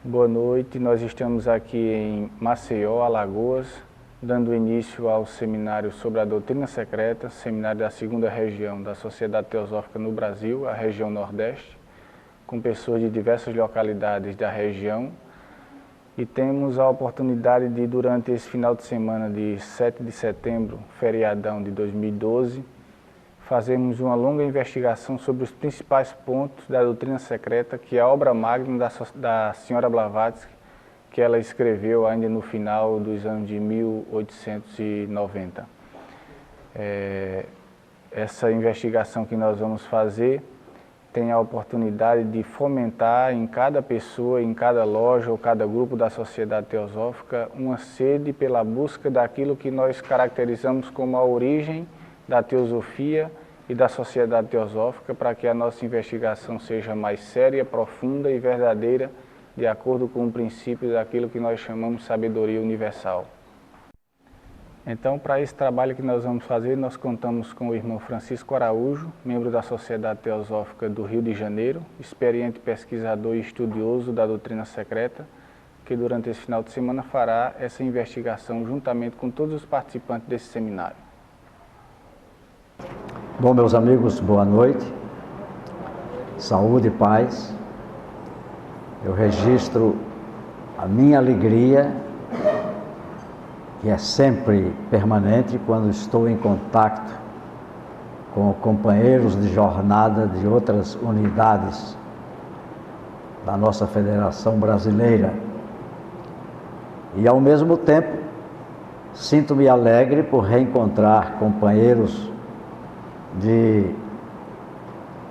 Boa noite, nós estamos aqui em Maceió, Alagoas, dando início ao seminário sobre a doutrina secreta, seminário da segunda região da Sociedade Teosófica no Brasil, a região Nordeste, com pessoas de diversas localidades da região. E temos a oportunidade de, durante esse final de semana de 7 de setembro, feriadão de 2012, fazermos uma longa investigação sobre os principais pontos da doutrina secreta, que é a obra magna da senhora Blavatsky, que ela escreveu ainda no final dos anos de 1890. Essa investigação que nós vamos fazer tem a oportunidade de fomentar em cada pessoa, em cada loja ou cada grupo da Sociedade Teosófica uma sede pela busca daquilo que nós caracterizamos como a origem da teosofia e da Sociedade Teosófica, para que a nossa investigação seja mais séria, profunda e verdadeira, de acordo com o princípio daquilo que nós chamamos de sabedoria universal. Então, para esse trabalho que nós vamos fazer, nós contamos com o irmão Francisco Araújo, membro da Sociedade Teosófica do Rio de Janeiro, experiente pesquisador e estudioso da doutrina secreta, que durante esse final de semana fará essa investigação juntamente com todos os participantes desse seminário. Bom, meus amigos, boa noite, saúde e paz. Eu registro a minha alegria, que é sempre permanente quando estou em contato com companheiros de jornada de outras unidades da nossa Federação Brasileira. E, ao mesmo tempo, sinto-me alegre por reencontrar companheiros de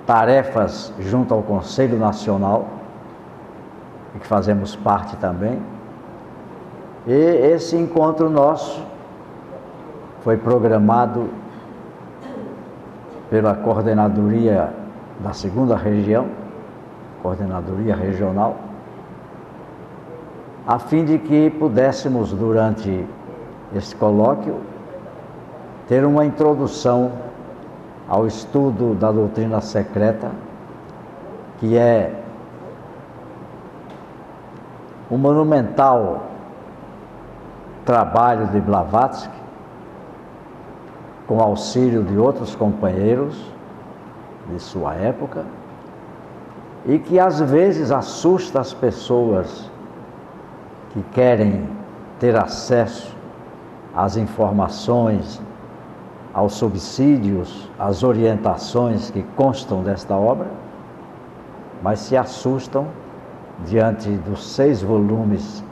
tarefas junto ao Conselho Nacional, em que fazemos parte também. E esse encontro nosso foi programado pela coordenadoria da segunda região, coordenadoria regional, a fim de que pudéssemos, durante esse colóquio, ter uma introdução ao estudo da doutrina secreta, que é um monumental trabalho de Blavatsky, com auxílio de outros companheiros de sua época, e que às vezes assusta as pessoas que querem ter acesso às informações, aos subsídios, às orientações que constam desta obra, mas se assustam diante dos 6 volumes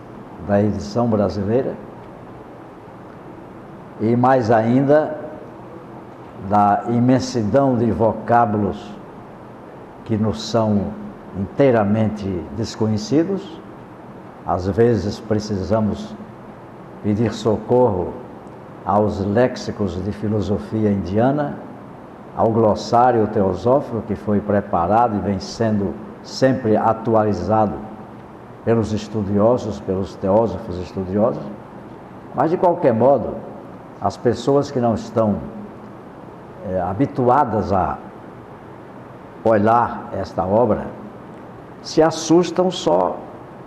da edição brasileira e mais ainda da imensidão de vocábulos que nos são inteiramente desconhecidos. Às vezes precisamos pedir socorro aos léxicos de filosofia indiana, ao glossário teosófico que foi preparado e vem sendo sempre atualizado pelos estudiosos, pelos teósofos estudiosos. Mas, de qualquer modo, as pessoas que não estão habituadas a olhar esta obra se assustam só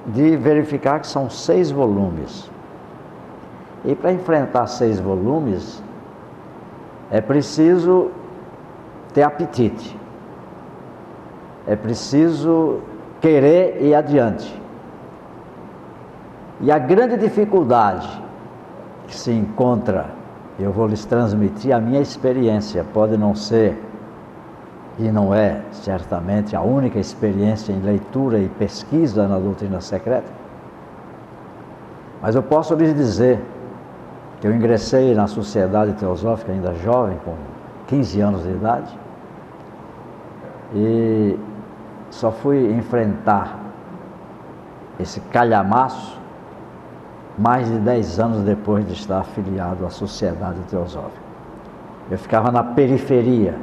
de verificar que são 6 volumes. E para enfrentar 6 volumes, é preciso ter apetite, é preciso querer ir adiante. E a grande dificuldade que se encontra, eu vou lhes transmitir a minha experiência, pode não ser, e não é certamente a única experiência em leitura e pesquisa na doutrina secreta, mas eu posso lhes dizer que eu ingressei na Sociedade Teosófica ainda jovem, com 15 anos de idade, e só fui enfrentar esse calhamaço mais de 10 anos depois de estar afiliado à Sociedade Teosófica. Eu ficava na periferia,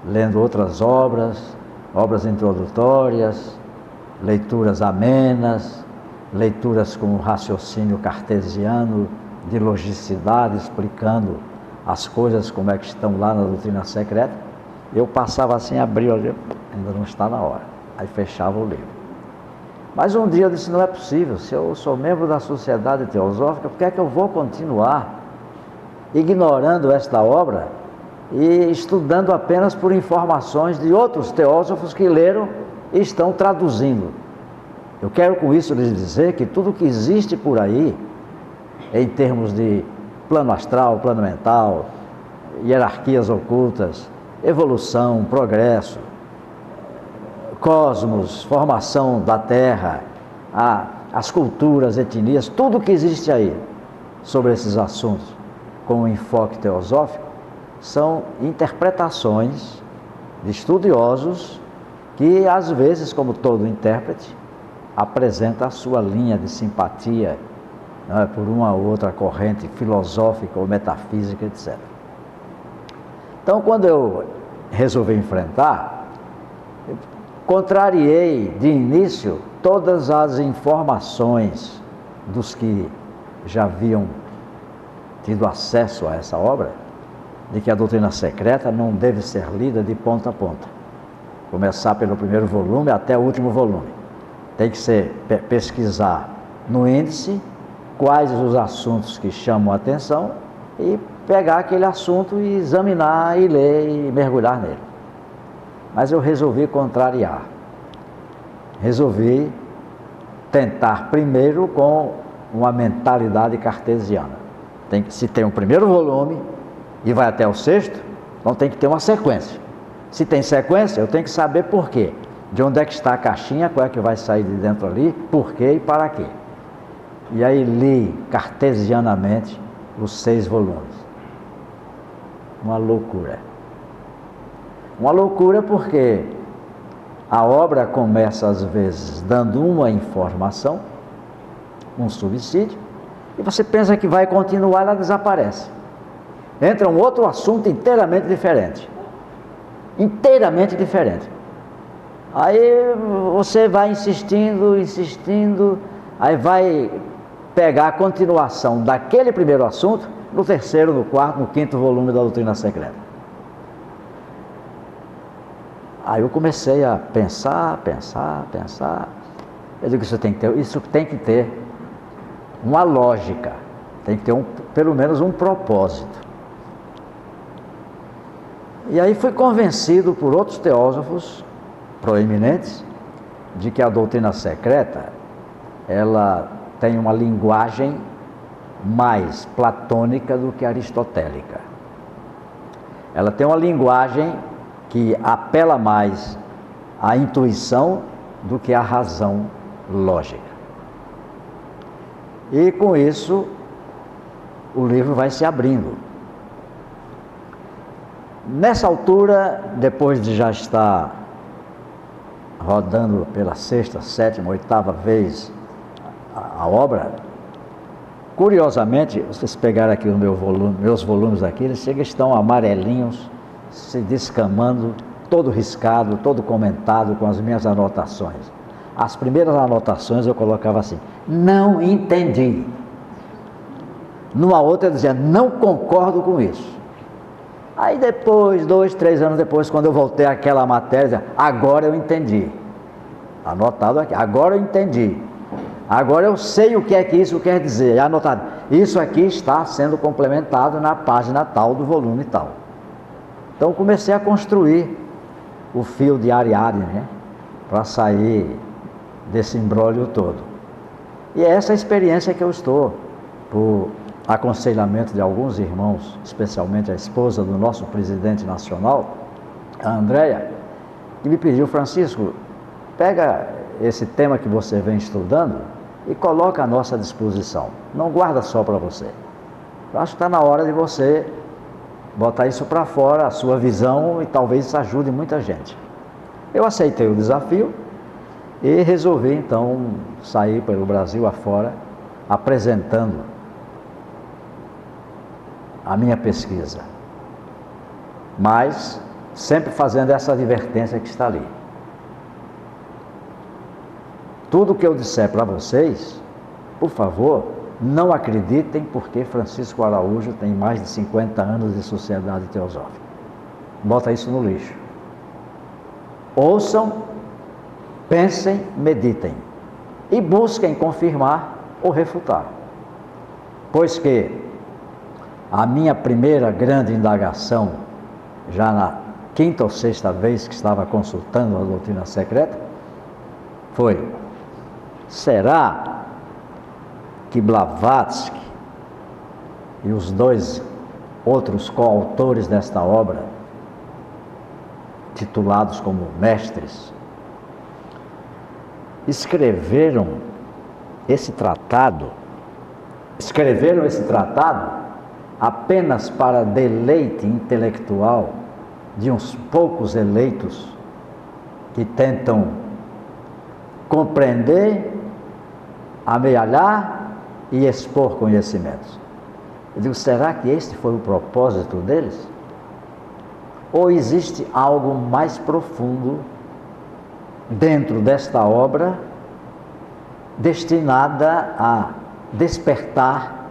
lendo outras obras, obras introdutórias, leituras amenas, leituras com raciocínio cartesiano, de logicidade, explicando as coisas como é que estão lá na doutrina secreta. Eu passava assim, abria o livro, ainda não está na hora, aí fechava o livro. Mas um dia eu disse, não é possível, se eu sou membro da Sociedade Teosófica, por que é que eu vou continuar ignorando esta obra e estudando apenas por informações de outros teósofos que leram e estão traduzindo? Eu quero com isso lhes dizer que tudo que existe por aí, em termos de plano astral, plano mental, hierarquias ocultas, evolução, progresso, cosmos, formação da Terra, as culturas, etnias, tudo que existe aí sobre esses assuntos com um enfoque teosófico, são interpretações de estudiosos que, às vezes, como todo intérprete, apresenta a sua linha de simpatia, não é, por uma ou outra corrente filosófica ou metafísica, etc. Então, quando eu resolvi enfrentar, eu contrariei de início todas as informações dos que já haviam tido acesso a essa obra, de que a doutrina secreta não deve ser lida de ponta a ponta. Começar pelo primeiro volume até o último volume. Tem que ser pesquisar no índice quais os assuntos que chamam a atenção e pegar aquele assunto e examinar e ler e mergulhar nele. Mas eu resolvi contrariar. Resolvi tentar primeiro com uma mentalidade cartesiana. Se tem o primeiro volume e vai até o sexto, então tem que ter uma sequência. Se tem sequência, eu tenho que saber por quê. De onde é que está a caixinha, qual é que vai sair de dentro ali, por quê e para quê. E aí li cartesianamente os 6 volumes. Uma loucura. Uma loucura porque a obra começa às vezes dando uma informação, um subsídio, e você pensa que vai continuar, ela desaparece. Entra um outro assunto inteiramente diferente. Inteiramente diferente. Aí você vai insistindo, aí vai pegar a continuação daquele primeiro assunto no terceiro, no quarto, no quinto volume da doutrina secreta. Aí eu comecei a pensar. Eu digo que isso tem que ter uma lógica, tem que ter pelo menos um propósito. E aí fui convencido por outros teósofos proeminentes de que a doutrina secreta ela tem uma linguagem mais platônica do que aristotélica. Ela tem uma linguagem que apela mais à intuição do que à razão lógica. E com isso o livro vai se abrindo. Nessa altura, depois de já estar rodando pela 6ª, 7ª, 8ª vez a obra, curiosamente, vocês pegaram aqui meus volumes aqui, eles estão amarelinhos, se descamando, todo riscado, todo comentado com as minhas anotações. As primeiras anotações eu colocava assim, não entendi. Numa outra eu dizia, não concordo com isso. Aí depois, 2, 3 anos depois, quando eu voltei àquela matéria, agora eu entendi. Anotado aqui, agora eu entendi. Agora eu sei o que é que isso quer dizer. Anotado, isso aqui está sendo complementado na página tal do volume tal. Então comecei a construir o fio de Ariadne, né, para sair desse imbróglio todo. E é essa experiência que eu estou, por aconselhamento de alguns irmãos, especialmente a esposa do nosso presidente nacional, a Andréia, que me pediu, Francisco, pega esse tema que você vem estudando e coloca à nossa disposição. Não guarda só para você. Eu acho que está na hora de você botar isso para fora, a sua visão, e talvez isso ajude muita gente. Eu aceitei o desafio e resolvi então sair pelo Brasil afora apresentando a minha pesquisa, mas sempre fazendo essa advertência que está ali. Tudo que eu disser para vocês, por favor, não acreditem, porque Francisco Araújo tem mais de 50 anos de sociedade teosófica. Bota isso no lixo. Ouçam, pensem, meditem. e busquem confirmar ou refutar. Pois que a minha primeira grande indagação, já na quinta ou sexta vez que estava consultando a doutrina secreta, foi: será que Blavatsky e os dois outros coautores desta obra, titulados como mestres, escreveram esse tratado apenas para deleite intelectual de uns poucos eleitos que tentam compreender, amealhar e expor conhecimentos? Eu digo, será que este foi o propósito deles? Ou existe algo mais profundo dentro desta obra, destinada a despertar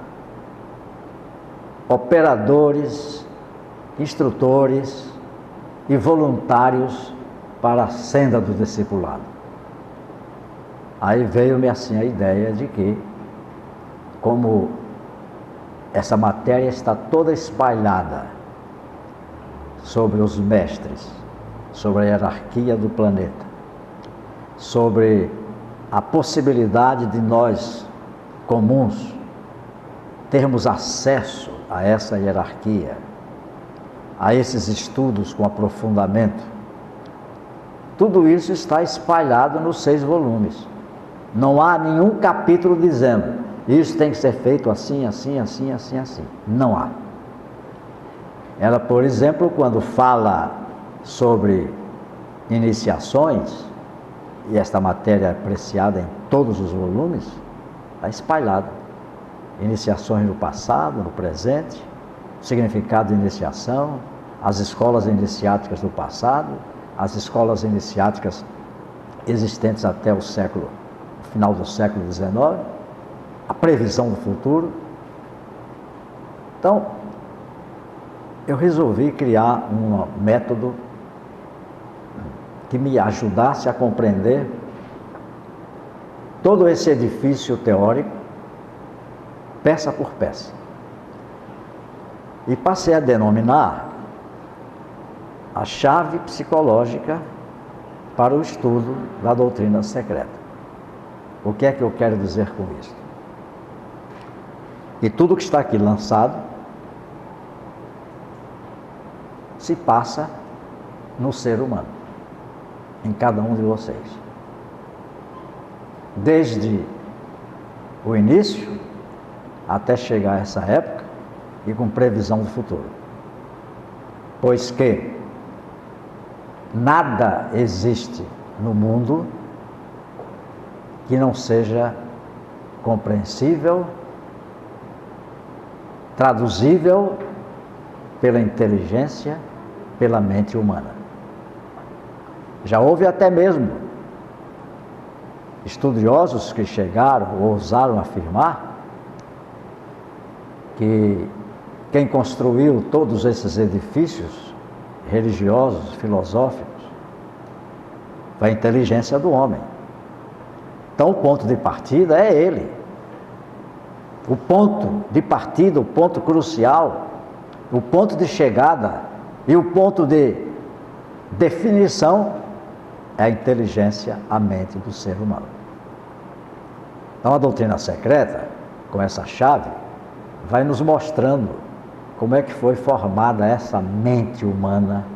operadores, instrutores e voluntários para a senda do discipulado? Aí veio-me assim a ideia de que, como essa matéria está toda espalhada sobre os mestres, sobre a hierarquia do planeta, sobre a possibilidade de nós, comuns, termos acesso a essa hierarquia, a esses estudos com aprofundamento, tudo isso está espalhado nos 6 volumes. Não há nenhum capítulo dizendo: isso tem que ser feito assim, assim, assim, assim, assim. Não há. Ela, por exemplo, quando fala sobre iniciações, e esta matéria é apreciada em todos os volumes, está espalhada. Iniciações no passado, no presente, significado de iniciação, as escolas iniciáticas do passado, as escolas iniciáticas existentes até o final do século XIX, a previsão do futuro. Então, eu resolvi criar um método que me ajudasse a compreender todo esse edifício teórico, peça por peça. E passei a denominar a chave psicológica para o estudo da doutrina secreta. O que é que eu quero dizer com isso? E tudo que está aqui lançado se passa no ser humano, em cada um de vocês. Desde o início até chegar a essa época e com previsão do futuro. Pois que nada existe no mundo que não seja compreensível, traduzível pela inteligência, pela mente humana. Já houve até mesmo estudiosos que chegaram ou ousaram afirmar que quem construiu todos esses edifícios religiosos, filosóficos, foi a inteligência do homem. Então o ponto de partida é ele. O ponto de partida, o ponto crucial, o ponto de chegada e o ponto de definição é a inteligência, a mente do ser humano. Então a doutrina secreta, com essa chave, vai nos mostrando como é que foi formada essa mente humana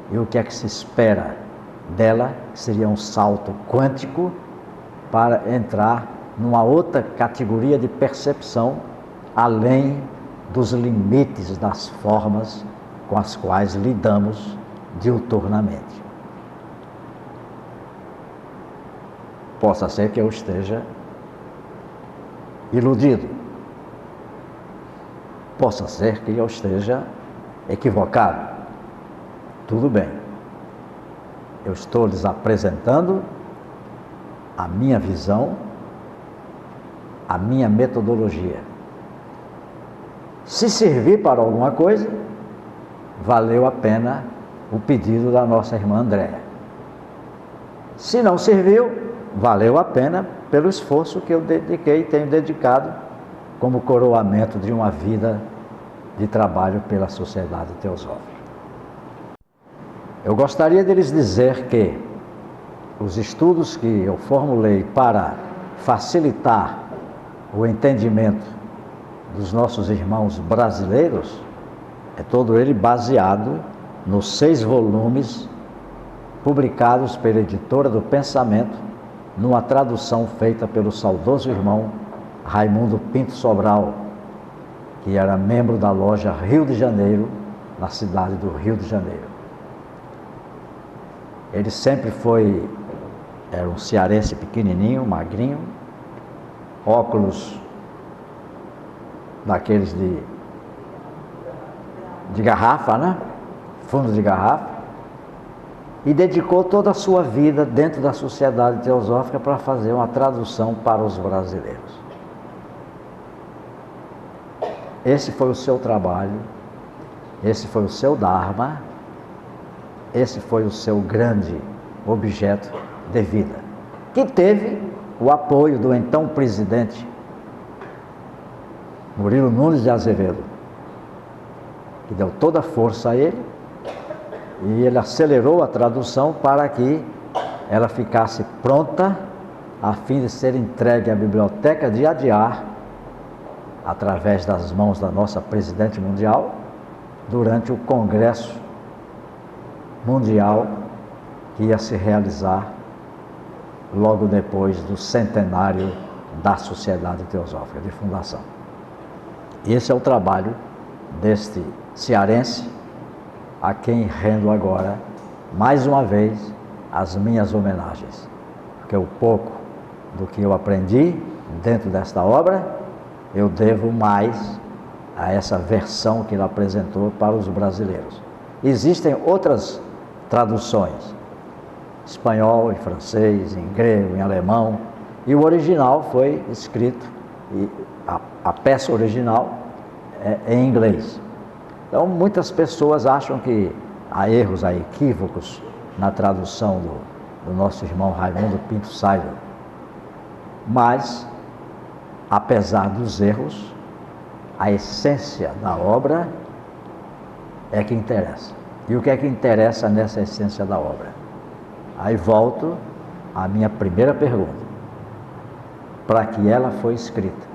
e o que é que se espera dela, que seria um salto quântico para entrar numa outra categoria de percepção, além dos limites das formas com as quais lidamos diuturnamente. Possa ser que eu esteja iludido, possa ser que eu esteja equivocado. Tudo bem. Eu estou lhes apresentando a minha visão, a minha metodologia. Se servir para alguma coisa, valeu a pena o pedido da nossa irmã Andréa. Se não serviu, valeu a pena pelo esforço que eu dediquei e tenho dedicado como coroamento de uma vida de trabalho pela Sociedade Teosófica. Eu gostaria de lhes dizer que os estudos que eu formulei para facilitar o entendimento dos nossos irmãos brasileiros é todo ele baseado nos 6 volumes publicados pela Editora do Pensamento, numa tradução feita pelo saudoso irmão Raimundo Pinto Sobral, que era membro da loja Rio de Janeiro, na cidade do Rio de Janeiro. Ele sempre era um cearense pequenininho, magrinho, óculos daqueles de garrafa, né? Fundo de garrafa, e dedicou toda a sua vida dentro da Sociedade Teosófica para fazer uma tradução para os brasileiros. Esse foi o seu trabalho, esse foi o seu Dharma, esse foi o seu grande objeto de vida, que teve o apoio do então presidente Murilo Nunes de Azevedo, que deu toda a força a ele, e ele acelerou a tradução para que ela ficasse pronta a fim de ser entregue à Biblioteca de Adyar, através das mãos da nossa presidente mundial, durante o Congresso Mundial que ia se realizar logo depois do centenário da Sociedade Teosófica de fundação. Esse é o trabalho deste cearense, a quem rendo agora, mais uma vez, as minhas homenagens. Porque o pouco do que eu aprendi dentro desta obra, eu devo mais a essa versão que ele apresentou para os brasileiros. Existem outras traduções, espanhol, em francês, em grego, em alemão, e o original foi escrito, e a peça original é em inglês. Então, muitas pessoas acham que há erros, há equívocos na tradução do nosso irmão Raimundo Pinto Sailo. Mas, apesar dos erros, a essência da obra é que interessa. E o que é que interessa nessa essência da obra? Aí volto à minha primeira pergunta. Para que ela foi escrita?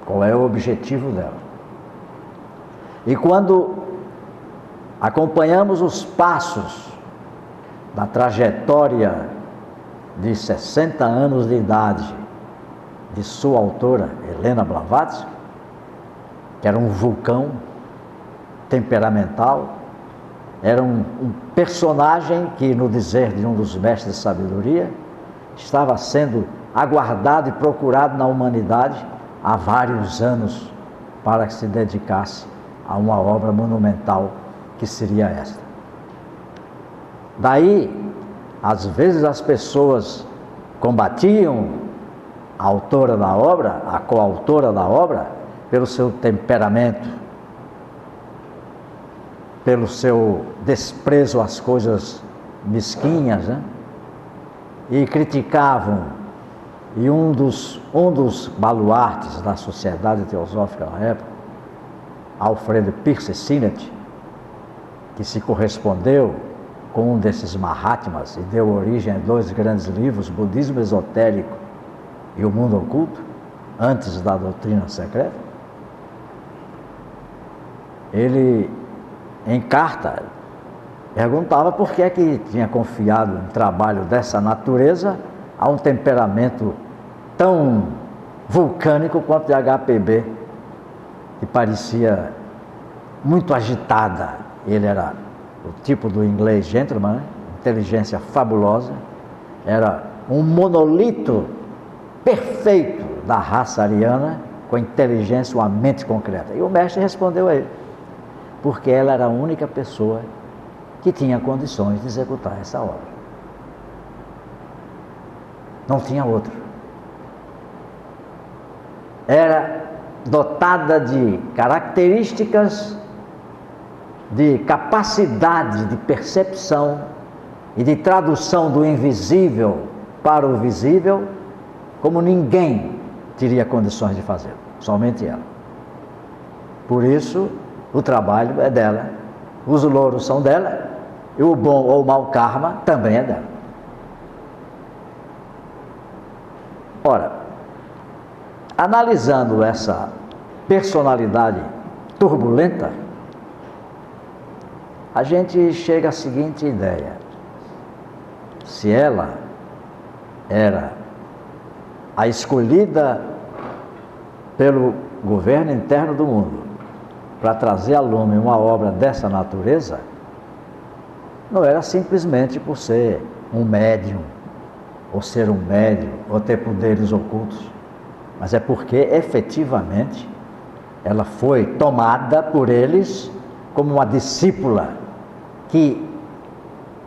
Qual é o objetivo dela? E quando acompanhamos os passos da trajetória de 60 anos de idade de sua autora, Helena Blavatsky, que era um vulcão temperamental, era um personagem que, no dizer de um dos mestres de sabedoria, estava sendo aguardado e procurado na humanidade há vários anos para que se dedicasse a uma obra monumental que seria esta. Daí, às vezes as pessoas combatiam a autora da obra, a coautora da obra, pelo seu temperamento, pelo seu desprezo às coisas mesquinhas, né? E criticavam. E um dos baluartes da Sociedade Teosófica na época, Alfred Pierce Sinnett, que se correspondeu com um desses Mahatmas e deu origem a 2 grandes livros, Budismo Esotérico e O Mundo Oculto, antes da Doutrina Secreta. Ele, em carta, perguntava por que é que tinha confiado um trabalho dessa natureza a um temperamento tão vulcânico quanto de HPB, que parecia muito agitada. Ele era o tipo do inglês gentleman, inteligência fabulosa, era um monolito perfeito da raça ariana, com inteligência, uma mente concreta. E o mestre respondeu a ele, porque ela era a única pessoa que tinha condições de executar essa obra. Não tinha outra. Era dotada de características, de capacidade de percepção e de tradução do invisível para o visível como ninguém teria condições de fazê-lo, somente ela. Por isso, o trabalho é dela, os louros são dela, e o bom ou o mau karma também é dela. Ora, analisando essa personalidade turbulenta, a gente chega à seguinte ideia: se ela era a escolhida pelo governo interno do mundo para trazer a lume uma obra dessa natureza, não era simplesmente por ser um médium, ou ser um médium, ou ter poderes ocultos, mas é porque efetivamente ela foi tomada por eles como uma discípula que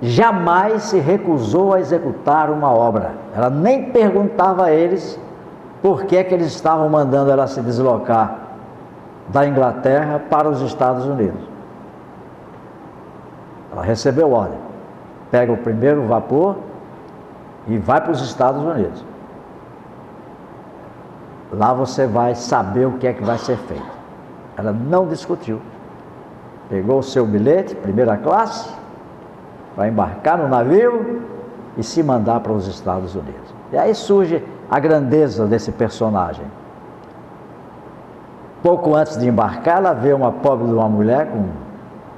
jamais se recusou a executar uma obra. Ela nem perguntava a eles por que é que eles estavam mandando ela se deslocar da Inglaterra para os Estados Unidos. Ela recebeu ordem: pega o primeiro vapor e vai para os Estados Unidos. Lá você vai saber o que é que vai ser feito. Ela não discutiu. Pegou o seu bilhete, primeira classe, vai embarcar no navio e se mandar para os Estados Unidos. E aí surge a grandeza desse personagem. Pouco antes de embarcar, ela vê uma pobre de uma mulher com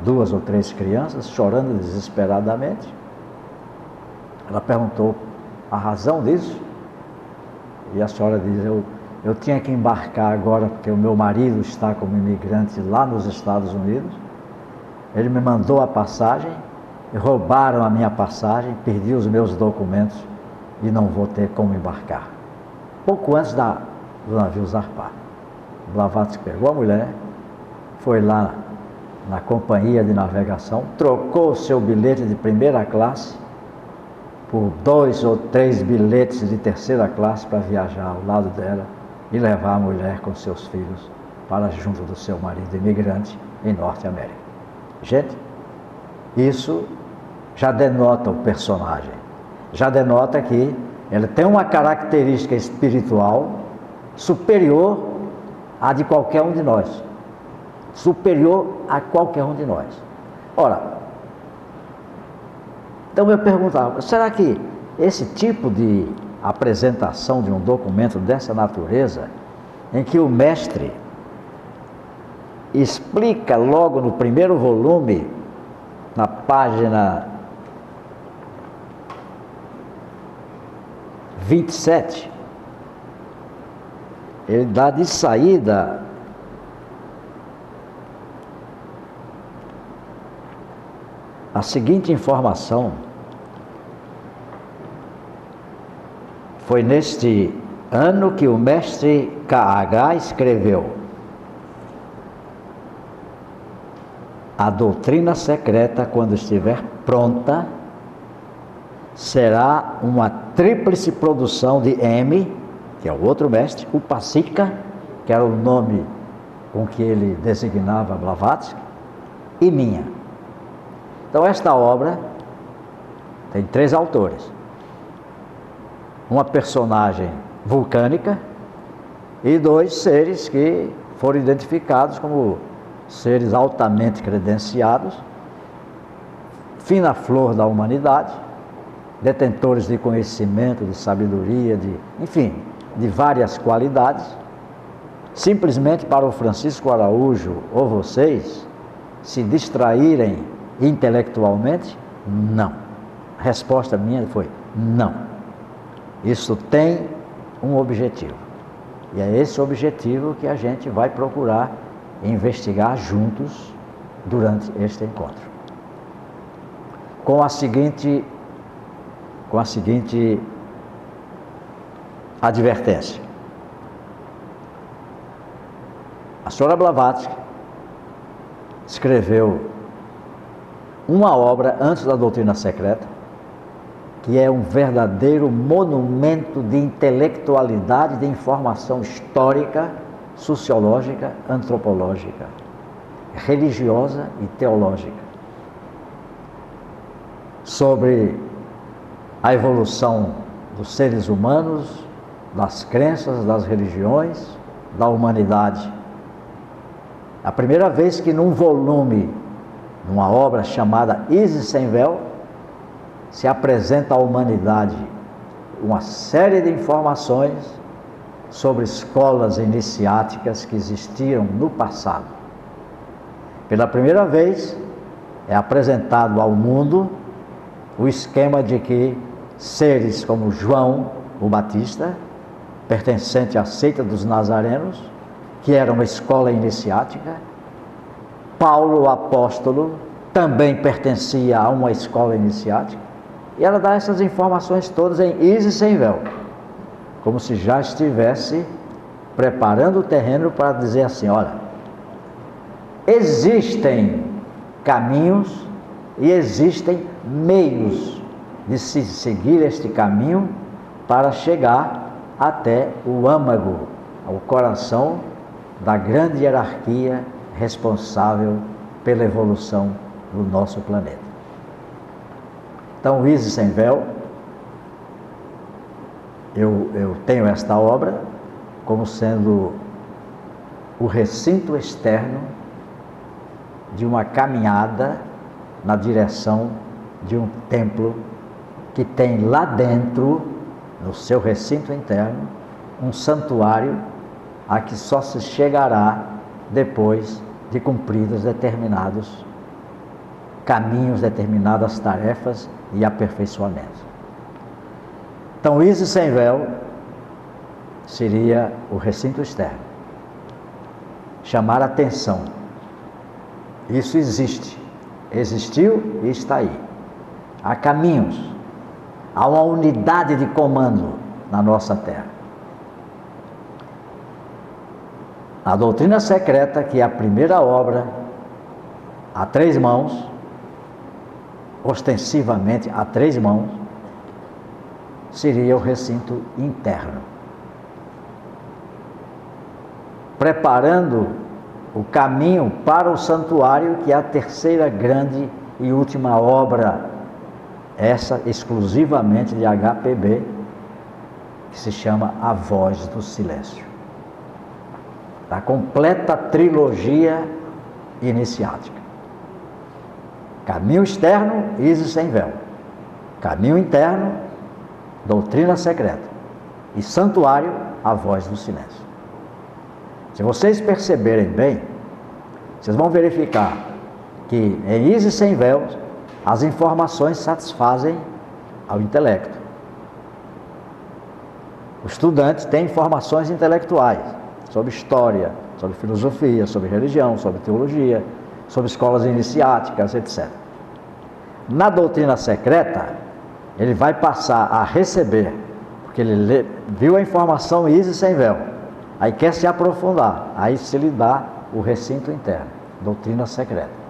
2 ou 3 crianças chorando desesperadamente. Ela perguntou a razão disso, e a senhora diz: eu tinha que embarcar agora porque o meu marido está como imigrante lá nos Estados Unidos. Ele me mandou a passagem, roubaram a minha passagem, perdi os meus documentos e não vou ter como embarcar. Pouco antes do navio zarpar, Blavatsky pegou a mulher, foi lá na companhia de navegação, trocou o seu bilhete de primeira classe por 2 ou 3 bilhetes de terceira classe para viajar ao lado dela e levar a mulher com seus filhos para junto do seu marido imigrante em Norte América. Gente, isso já denota o personagem, já denota que ele tem uma característica espiritual superior à de qualquer um de nós. Superior a qualquer um de nós. Ora, então eu perguntava: será que esse tipo de apresentação de um documento dessa natureza, em que o mestre explica logo no primeiro volume, na página 27, ele dá de saída a seguinte informação: foi neste ano que o mestre KH escreveu: a doutrina secreta, quando estiver pronta, será uma tríplice produção de M, que é o outro mestre, Upasika, que era o nome com que ele designava Blavatsky, e minha. Então esta obra tem 3 autores: uma personagem vulcânica e 2 seres que foram identificados como seres altamente credenciados, fina flor da humanidade, detentores de conhecimento, de sabedoria, enfim, de várias qualidades. Simplesmente para o Francisco Araújo ou vocês se distraírem intelectualmente? Não. A resposta minha foi: não. Isso tem um objetivo. E é esse objetivo que a gente vai procurar investigar juntos durante este encontro. Com a seguinte advertência: a senhora Blavatsky escreveu uma obra antes da doutrina secreta, que é um verdadeiro monumento de intelectualidade, de informação histórica, sociológica, antropológica, religiosa e teológica, sobre a evolução dos seres humanos, das crenças, das religiões, da humanidade. A primeira vez que num volume, numa obra chamada Isis Sem Véu, se apresenta à humanidade uma série de informações sobre escolas iniciáticas que existiram no passado. Pela primeira vez é apresentado ao mundo o esquema de que seres como João o Batista, pertencente à seita dos Nazarenos, que era uma escola iniciática, Paulo o apóstolo também pertencia a uma escola iniciática, e ela dá essas informações todas em Isis Sem Véu, como se já estivesse preparando o terreno para dizer assim: olha, existem caminhos e existem meios de se seguir este caminho para chegar até o âmago, ao coração da grande hierarquia responsável pela evolução do nosso planeta. Então, Isis Sem Véu, eu tenho esta obra como sendo o recinto externo de uma caminhada na direção de um templo que tem lá dentro, no seu recinto interno, um santuário a que só se chegará depois de cumpridos determinados caminhos, determinadas tarefas e aperfeiçoamentos. Então, Isis Sem Véu seria o recinto externo. Chamar a atenção. Isso existe, existiu e está aí. Há caminhos, há uma unidade de comando na nossa Terra. A doutrina secreta, que é a primeira obra a 3 mãos, ostensivamente a 3 mãos, seria o recinto interno, preparando o caminho para o santuário, que é a terceira grande e última obra, essa exclusivamente de HPB, que se chama A Voz do Silêncio, da completa trilogia iniciática. Caminho externo, Isis Sem Véu. Caminho interno, doutrina secreta. E santuário, A Voz do Silêncio. Se vocês perceberem bem, vocês vão verificar que em Isis Sem Véu as informações satisfazem ao intelecto. O estudante tem informações intelectuais sobre história, sobre filosofia, sobre religião, sobre teologia, sobre escolas iniciáticas, etc. Na doutrina secreta, ele vai passar a receber, porque ele viu a informação Isis Sem Véu, aí quer se aprofundar, aí se lhe dá o recinto interno, doutrina secreta.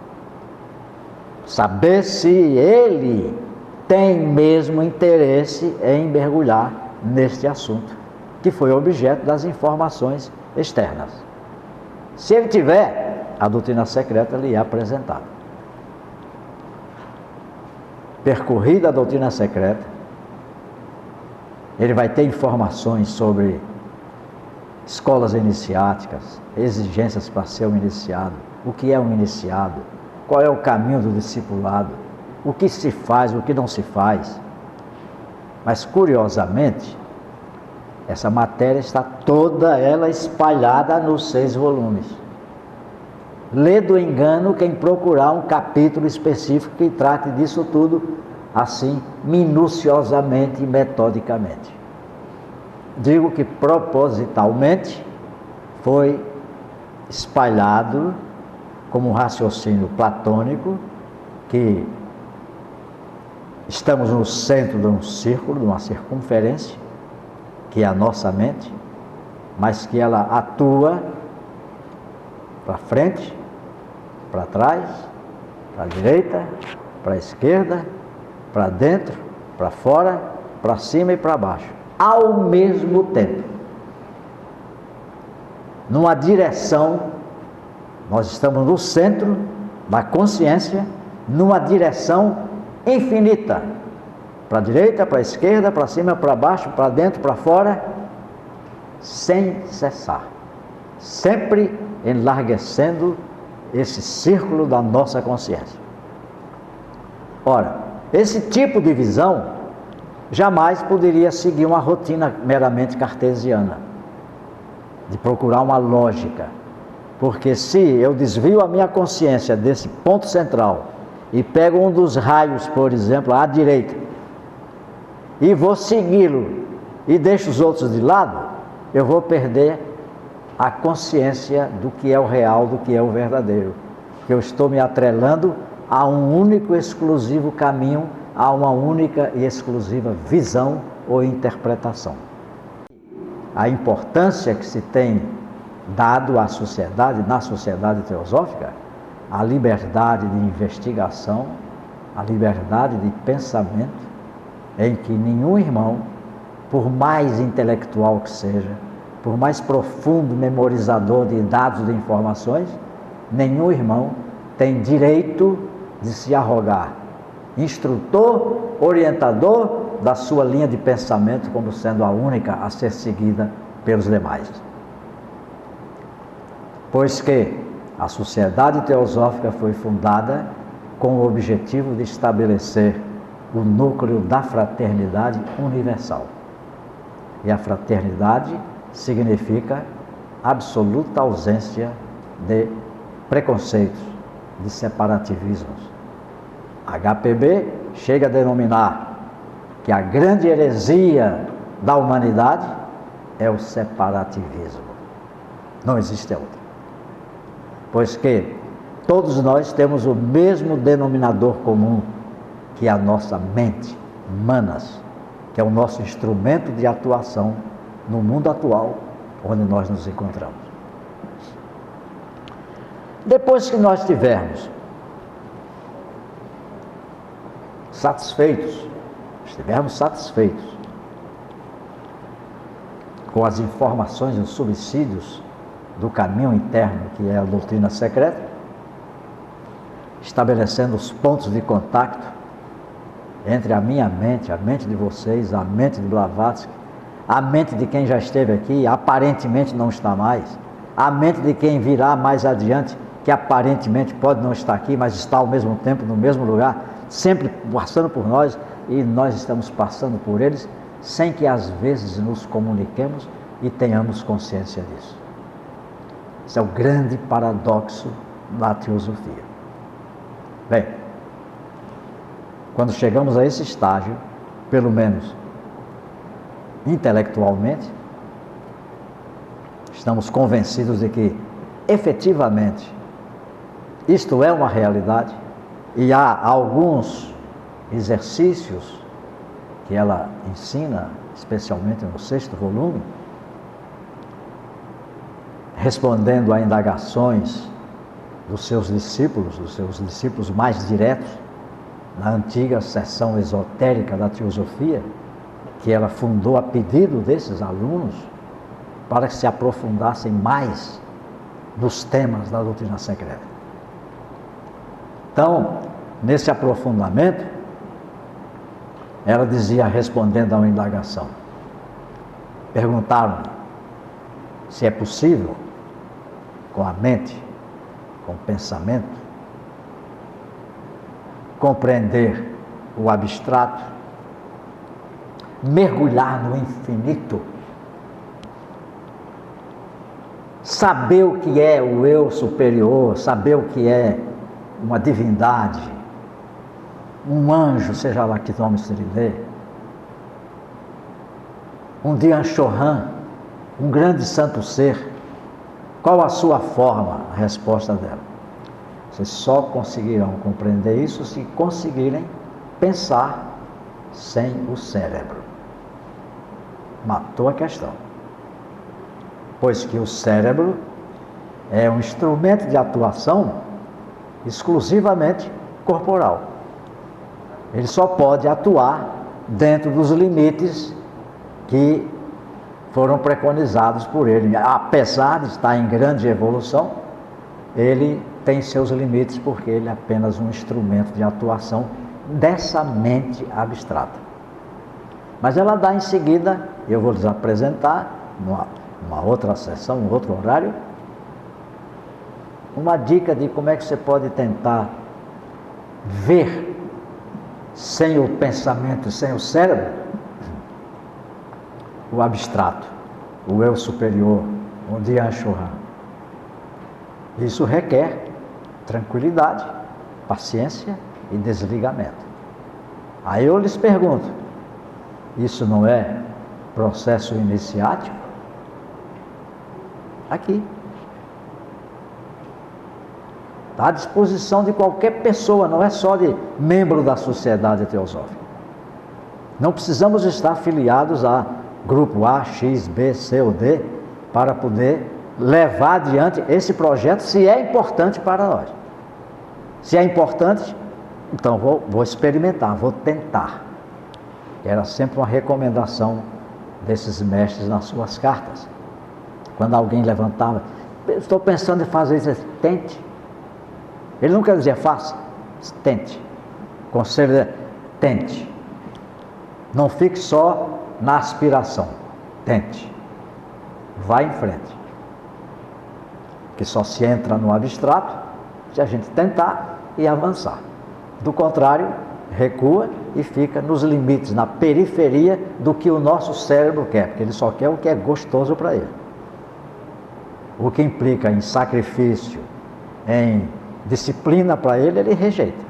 Saber se ele tem mesmo interesse em mergulhar neste assunto, que foi objeto das informações externas. Se ele tiver, a doutrina secreta lhe é apresentada. Percorrida a doutrina secreta, ele vai ter informações sobre escolas iniciáticas, exigências para ser um iniciado, o que é um iniciado, qual é o caminho do discipulado, o que se faz, o que não se faz. Mas, curiosamente, essa matéria está toda ela espalhada nos 6 volumes. Lê do engano quem procurar um capítulo específico que trate disso tudo assim, minuciosamente e metodicamente. Digo que propositalmente foi espalhado como um raciocínio platônico, que estamos no centro de um círculo, de uma circunferência, que é a nossa mente, mas que ela atua para frente, para trás, para a direita, para a esquerda, para dentro, para fora, para cima e para baixo, ao mesmo tempo. Numa direção, nós estamos no centro da consciência, numa direção infinita, para a direita, para a esquerda, para cima, para baixo, para dentro, para fora, sem cessar, sempre enlarguecendo esse círculo da nossa consciência. Ora, esse tipo de visão jamais poderia seguir uma rotina meramente cartesiana, de procurar uma lógica, porque se eu desvio a minha consciência desse ponto central e pego um dos raios, por exemplo, à direita, e vou segui-lo e deixo os outros de lado, eu vou perder a consciência do que é o real, do que é o verdadeiro. Que eu estou me atrelando a um único e exclusivo caminho, a uma única e exclusiva visão ou interpretação. A importância que se tem dado à sociedade, na sociedade teosófica, a liberdade de investigação, a liberdade de pensamento, em que nenhum irmão, por mais intelectual que seja, por mais profundo memorizador de dados, de informações, nenhum irmão tem direito de se arrogar instrutor, orientador da sua linha de pensamento como sendo a única a ser seguida pelos demais. Pois que a Sociedade Teosófica foi fundada com o objetivo de estabelecer o núcleo da fraternidade universal. E a fraternidade significa absoluta ausência de preconceitos, de separativismos. HPB chega a denominar que a grande heresia da humanidade é o separativismo. Não existe outra. Pois que todos nós temos o mesmo denominador comum, que é a nossa mente, manas, que é o nosso instrumento de atuação no mundo atual, onde nós nos encontramos. Depois que nós estivermos satisfeitos com as informações e os subsídios do caminho interno, que é a doutrina secreta, estabelecendo os pontos de contato entre a minha mente, a mente de vocês, a mente de Blavatsky, a mente de quem já esteve aqui, aparentemente não está mais, a mente de quem virá mais adiante, que aparentemente pode não estar aqui, mas está ao mesmo tempo no mesmo lugar, sempre passando por nós, e nós estamos passando por eles, sem que às vezes nos comuniquemos e tenhamos consciência disso. Esse é o grande paradoxo da teosofia. Bem, quando chegamos a esse estágio, pelo menos intelectualmente, estamos convencidos de que efetivamente isto é uma realidade, e há alguns exercícios que ela ensina, especialmente no 6º volume, respondendo a indagações dos seus discípulos mais diretos, na antiga seção esotérica da teosofia, que ela fundou a pedido desses alunos, para que se aprofundassem mais nos temas da doutrina secreta. Então, nesse aprofundamento, ela dizia, respondendo a uma indagação, perguntaram se é possível, com a mente, com o pensamento, compreender o abstrato, mergulhar no infinito, saber o que é o eu superior, saber o que é uma divindade, um anjo, seja lá que nome se lhe dê, um Dian Chohan, um grande santo ser. Qual a sua forma? A resposta dela: vocês só conseguirão compreender isso se conseguirem pensar sem o cérebro. Matou a questão. Pois que o cérebro é um instrumento de atuação exclusivamente corporal. Ele só pode atuar dentro dos limites que foram preconizados por ele. Apesar de estar em grande evolução, ele tem seus limites, porque ele é apenas um instrumento de atuação dessa mente abstrata. Mas ela dá em seguida, eu vou lhes apresentar, numa outra sessão, em outro horário, uma dica de como é que você pode tentar ver, sem o pensamento, sem o cérebro, o abstrato, o eu superior, o Dian Shuhan. Isso requer tranquilidade, paciência e desligamento. Aí eu lhes pergunto, isso não é processo iniciático? Aqui. Está à disposição de qualquer pessoa, não é só de membro da Sociedade Teosófica. Não precisamos estar afiliados a grupo A, X, B, C ou D para poder levar adiante esse projeto, se é importante para nós. Se é importante, então vou experimentar, vou tentar. Era sempre uma recomendação desses mestres nas suas cartas. Quando alguém levantava, estou pensando em fazer isso, tente. Ele não quer dizer faça, tente. Conselho é tente. Não fique só na aspiração, tente. Vá em frente. Que só se entra no abstrato se a gente tentar e avançar. Do contrário, recua e fica nos limites, na periferia do que o nosso cérebro quer, porque ele só quer o que é gostoso para ele. O que implica em sacrifício, em disciplina para ele, ele rejeita.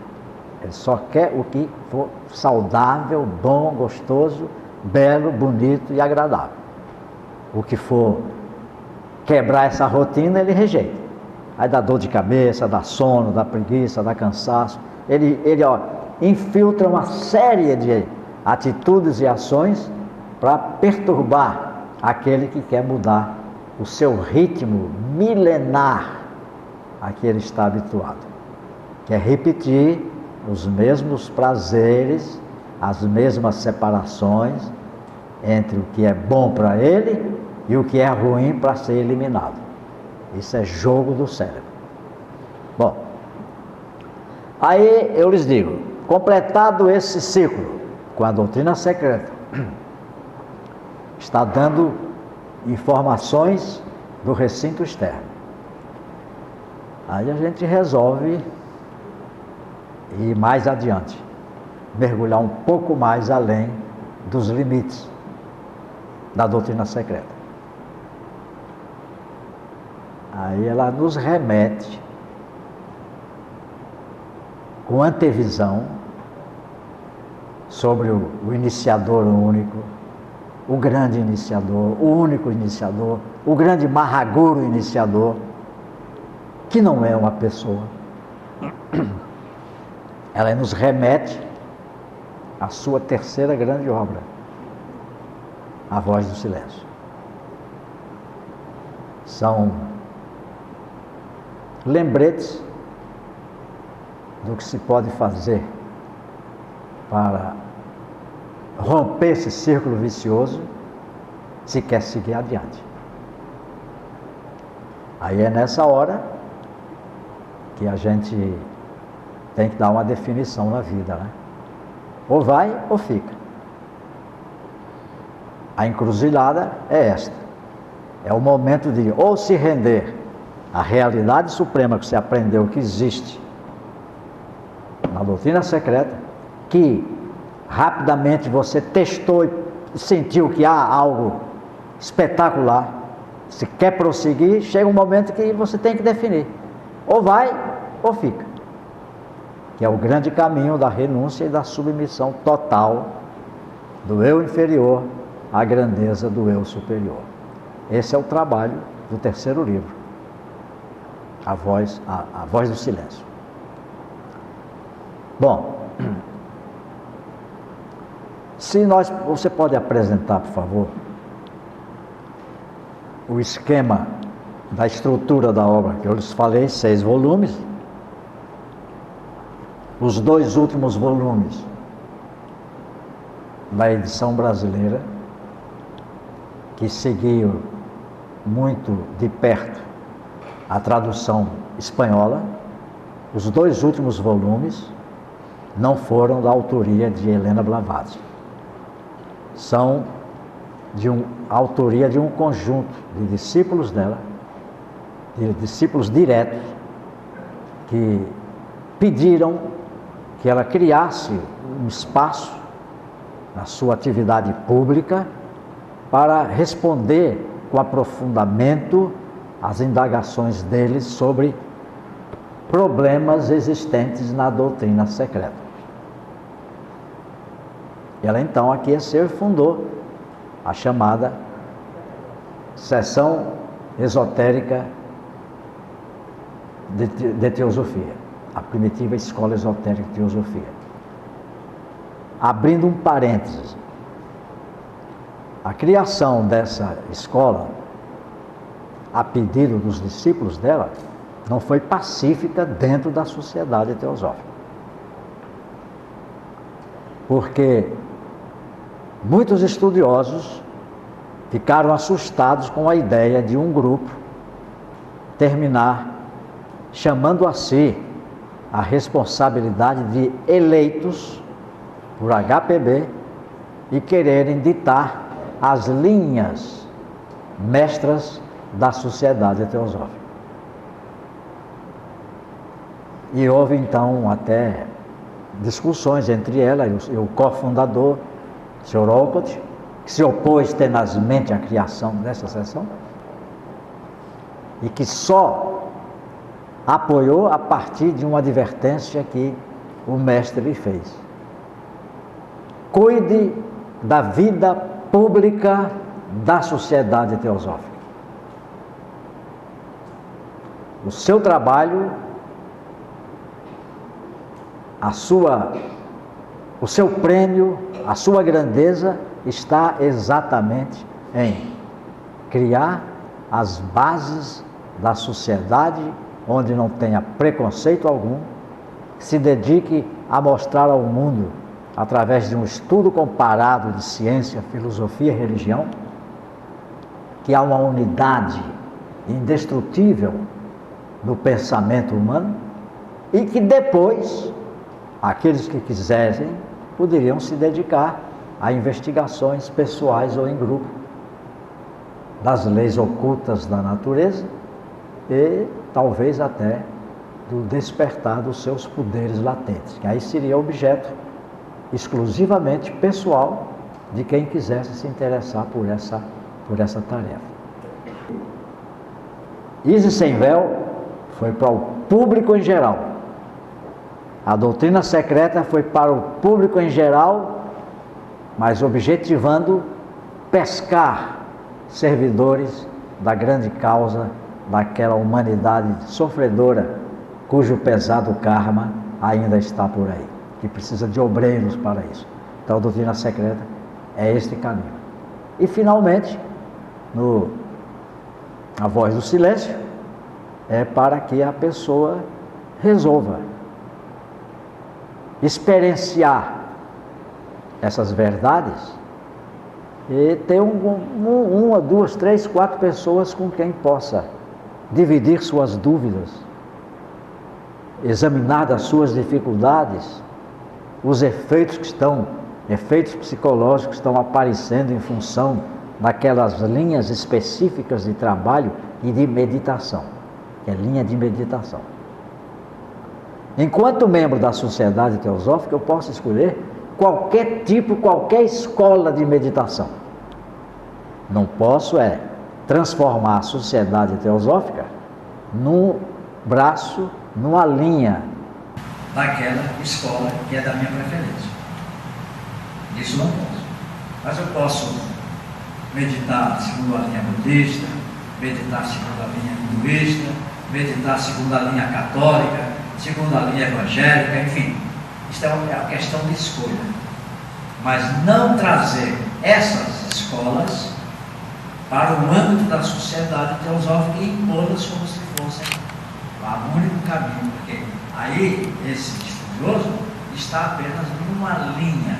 Ele só quer o que for saudável, bom, gostoso, belo, bonito e agradável. O que for quebrar essa rotina, ele rejeita. Aí dá dor de cabeça, dá sono, dá preguiça, dá cansaço. Ele infiltra uma série de atitudes e ações para perturbar aquele que quer mudar o seu ritmo milenar a que ele está habituado. Quer repetir os mesmos prazeres, as mesmas separações entre o que é bom para ele e o que é ruim para ser eliminado. Isso é jogo do cérebro. Bom, aí eu lhes digo, completado esse ciclo com a doutrina secreta, está dando informações do recinto externo. Aí a gente resolve ir mais adiante, mergulhar um pouco mais além dos limites da doutrina secreta. Aí ela nos remete com antevisão sobre o iniciador único, o grande iniciador, o único iniciador, o grande Mahaguru iniciador, que não é uma pessoa. Ela nos remete à sua terceira grande obra, A Voz do Silêncio. São lembretes do que se pode fazer para romper esse círculo vicioso se quer seguir adiante. Aí é nessa hora que a gente tem que dar uma definição na vida, né? Ou vai ou fica. A encruzilhada é esta. É o momento de ou se render à realidade suprema que você aprendeu que existe na doutrina secreta, que rapidamente você testou e sentiu que há algo espetacular, se quer prosseguir, chega um momento que você tem que definir. Ou vai ou fica. Que é o grande caminho da renúncia e da submissão total do eu inferior à grandeza do eu superior. Esse é o trabalho do terceiro livro, a voz do silêncio. Bom, você pode apresentar, por favor, o esquema da estrutura da obra, que eu lhes falei, 6 volumes. Os 2 últimos volumes da edição brasileira, que seguiu muito de perto a tradução espanhola. Os 2 últimos volumes não foram da autoria de Helena Blavatsky. são de autoria de um conjunto de discípulos dela, de discípulos diretos, que pediram que ela criasse um espaço na sua atividade pública para responder com aprofundamento às indagações deles sobre problemas existentes na doutrina secreta. Ela então aqueceu e fundou a chamada Seção Esotérica de Teosofia, a primitiva Escola Esotérica de Teosofia. Abrindo um parênteses, a criação dessa escola, a pedido dos discípulos dela, não foi pacífica dentro da sociedade teosófica. Porque muitos estudiosos ficaram assustados com a ideia de um grupo terminar chamando a si a responsabilidade de eleitos por HPB e quererem ditar as linhas mestras da sociedade teosófica. E houve então até discussões entre ela e o cofundador, o Sr. Olcott, que se opôs tenazmente à criação dessa seção e que só apoiou a partir de uma advertência que o mestre lhe fez. Cuide da vida pública da sociedade teosófica. O seu trabalho, o seu prêmio, a sua grandeza está exatamente em criar as bases da sociedade onde não tenha preconceito algum, se dedique a mostrar ao mundo, através de um estudo comparado de ciência, filosofia e religião, que há uma unidade indestrutível no pensamento humano e que depois, aqueles que quisessem, poderiam se dedicar a investigações pessoais ou em grupo das leis ocultas da natureza e talvez até do despertar dos seus poderes latentes, que aí seria objeto exclusivamente pessoal de quem quisesse se interessar por essa tarefa. Isis Sem Véu foi para o público em geral. A doutrina secreta foi para o público em geral, mas objetivando pescar servidores da grande causa daquela humanidade sofredora, cujo pesado karma ainda está por aí, que precisa de obreiros para isso. Então a doutrina secreta é este caminho. E finalmente, a voz do silêncio é para que a pessoa resolva experienciar essas verdades e ter uma, duas, três, quatro pessoas com quem possa dividir suas dúvidas, examinar as suas dificuldades, os efeitos psicológicos que estão aparecendo em função daquelas linhas específicas de trabalho e de meditação, que é linha de meditação. Enquanto membro da sociedade teosófica, eu posso escolher qualquer escola de meditação. Não posso transformar a sociedade teosófica num braço, numa linha daquela escola que é da minha preferência. Isso não posso. Mas eu posso meditar segundo a linha budista, meditar segundo a linha hinduísta, meditar segundo a linha católica, segundo a linha evangélica, enfim. Isso é uma questão de escolha. Mas não trazer essas escolas para o âmbito da sociedade teosófica e impô-las como se fossem o único caminho, porque aí esse estudioso está apenas numa linha,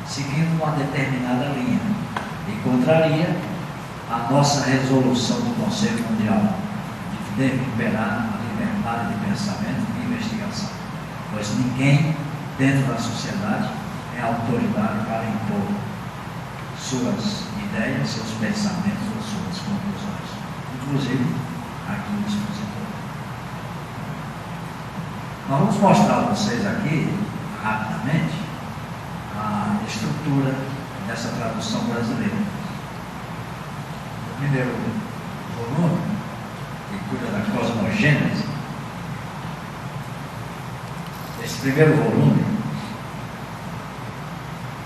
seguindo uma determinada linha, e contraria a nossa resolução do Conselho Mundial de que deve imperar a liberdade de pensamento e de investigação, pois ninguém dentro da sociedade tem autoridade para impor suas ideias, seus pensamentos ou suas conclusões, inclusive aqui no expositor. Nós vamos mostrar a vocês aqui, rapidamente, a estrutura dessa tradução brasileira. O primeiro volume, que cuida da cosmogênese, esse primeiro volume,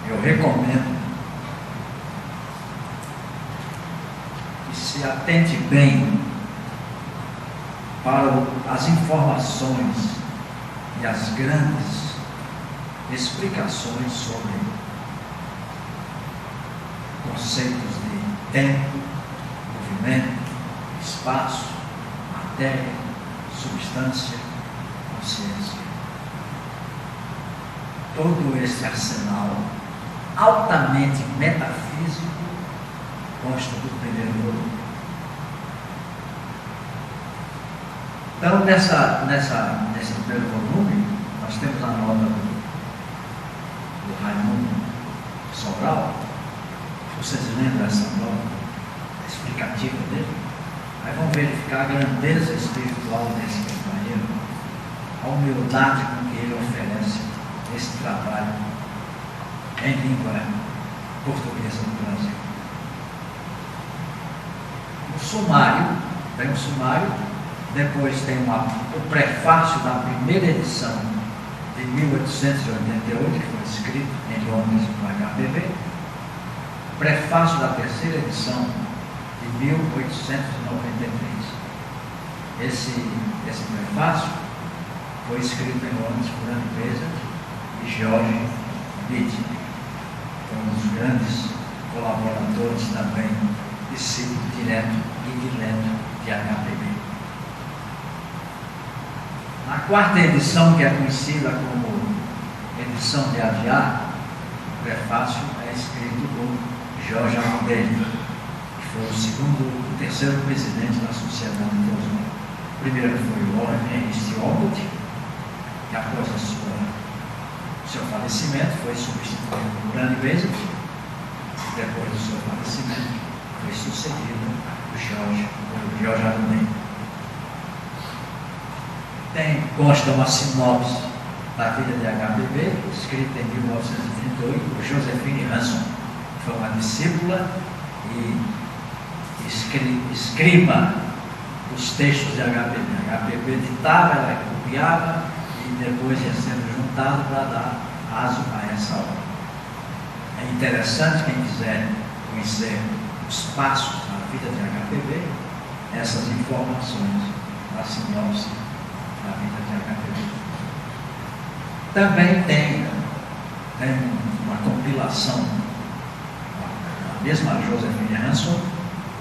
eu recomendo que se atente bem para as informações e as grandes explicações sobre conceitos de tempo, movimento, espaço, matéria, substância, consciência. Todo esse arsenal altamente metafísico consta do primeiro volume. Então, nesse primeiro volume, nós temos a nota do Raimundo Sobral. Vocês lembram essa nota explicativa dele? Aí vão verificar a grandeza espiritual desse companheiro, a humildade com que ele oferece esse trabalho em língua portuguesa do Brasil. O sumário, tem um sumário, depois tem o prefácio da primeira edição de 1888, que foi escrito em Londres no HPB, prefácio da terceira edição de 1893. Esse prefácio foi escrito em Londres por Anne Besant e George Mead, um dos grandes colaboradores também, discípulo direto e indireto de HPB. Na quarta edição, que é conhecida como edição de Aviar, o prefácio é escrito por Jorge Almeida, que foi o terceiro presidente da Sociedade Teosófica. O primeiro foi o Warren Henry Stewart, que após o seu falecimento foi substituído por Anne Besant. Depois do seu falecimento foi sucedido por Jorge Almeida. Consta uma sinopse da vida de HPB, escrita em 1938 por Josephine Hanson, que foi uma discípula e escriba dos textos de HPB. HPB ditava, ela copiava e depois ia sendo juntado para dar aso a essa obra. É interessante, quem quiser conhecer os passos da vida de HPB, essas informações da sinopse da vida de HPB. Também tem uma compilação da mesma Josephine Hanson,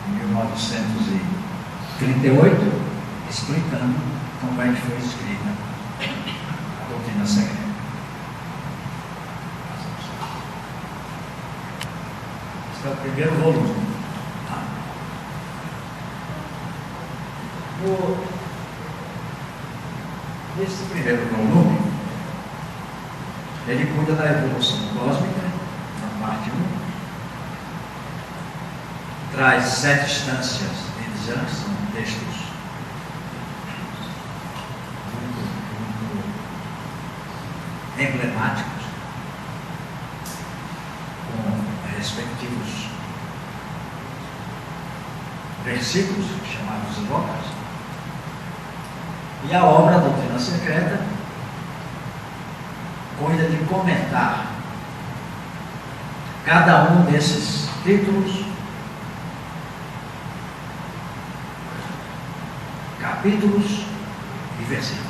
em 1938, explicando como é que foi escrita a doutrina secreta. Esse é o primeiro volume. Esse primeiro volume, ele cuida da evolução cósmica, na parte 1, traz 7 instâncias de Dzan, que são textos muito emblemáticos, com respectivos versículos, chamados slokas. E a obra Doutrina Secreta cuida de comentar cada um desses títulos, capítulos e versículos.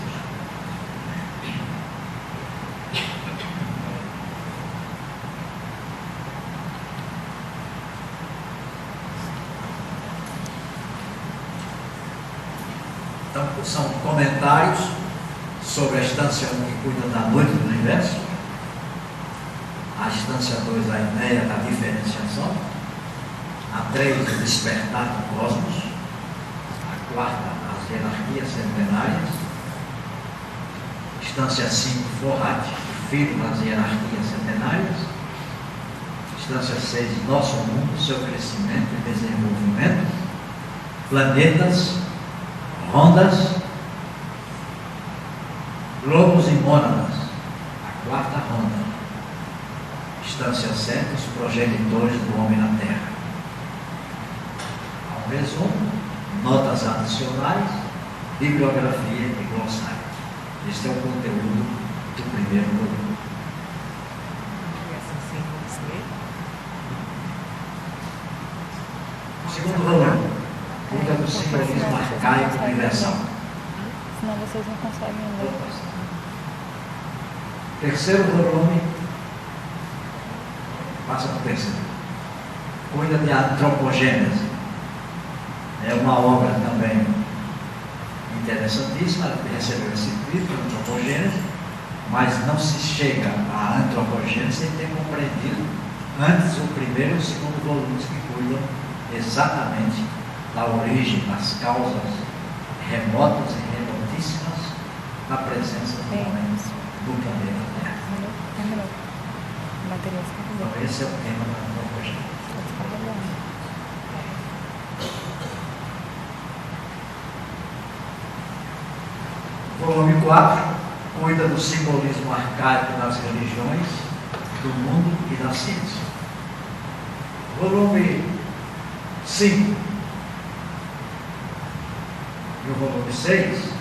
Então, são comentários sobre a instância 1 que cuida da noite do universo, a instância 2 a ideia da diferenciação, a 3 o despertar do cosmos, a 4 as hierarquias centenárias, instância 5 Forrat, Filho nas hierarquias centenárias. Instância 6, nosso mundo, seu crescimento e desenvolvimento. Planetas, rondas, globos e mônadas. A quarta ronda. Instância 7, os progenitores do homem na Terra. Ao resumo, notas adicionais, bibliografia e glossário. Este é o conteúdo do primeiro volume. O segundo volume, cuida do simbolismo arcaico universal. Senão vocês não conseguem ler. Terceiro volume, passa para o terceiro. Cuida de antropogênese. É uma obra também interessantíssima, recebeu esse título, antropogênese, mas não se chega à antropogênese sem ter compreendido antes o primeiro e o segundo volumes que cuidam exatamente da origem, das causas remotas e remotíssimas da presença do homem no planeta Terra. Então esse é o tema da antropogênese. Volume 4 cuida do simbolismo arcaico das religiões, do mundo e da ciência. Volume 5 e o volume 6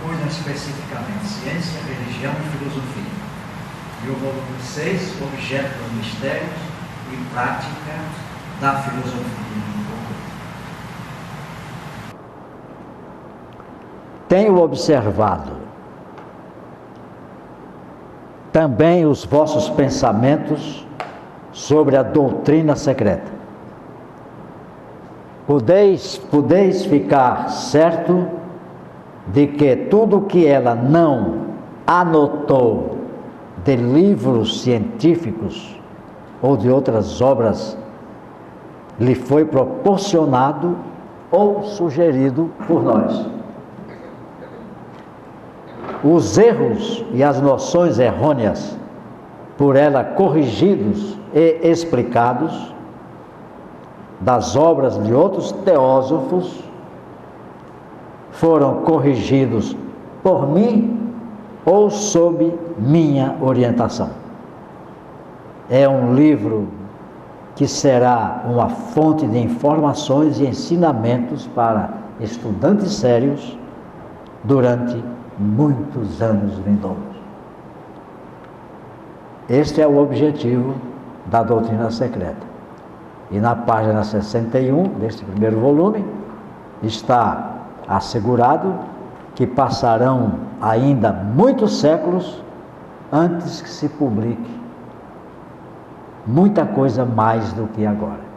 cuidam especificamente ciência, religião e filosofia. E o volume 6, objeto dos mistérios e prática da filosofia. Tenho observado também os vossos pensamentos sobre a doutrina secreta. Podeis ficar certo de que tudo que ela não anotou de livros científicos ou de outras obras lhe foi proporcionado ou sugerido por nós. Os erros e as noções errôneas, por ela corrigidos e explicados, das obras de outros teósofos, foram corrigidos por mim ou sob minha orientação. É um livro que será uma fonte de informações e ensinamentos para estudantes sérios durante muitos anos vindouros. Este é o objetivo da doutrina secreta. E na página 61 deste primeiro volume está assegurado que passarão ainda muitos séculos antes que se publique muita coisa mais do que agora.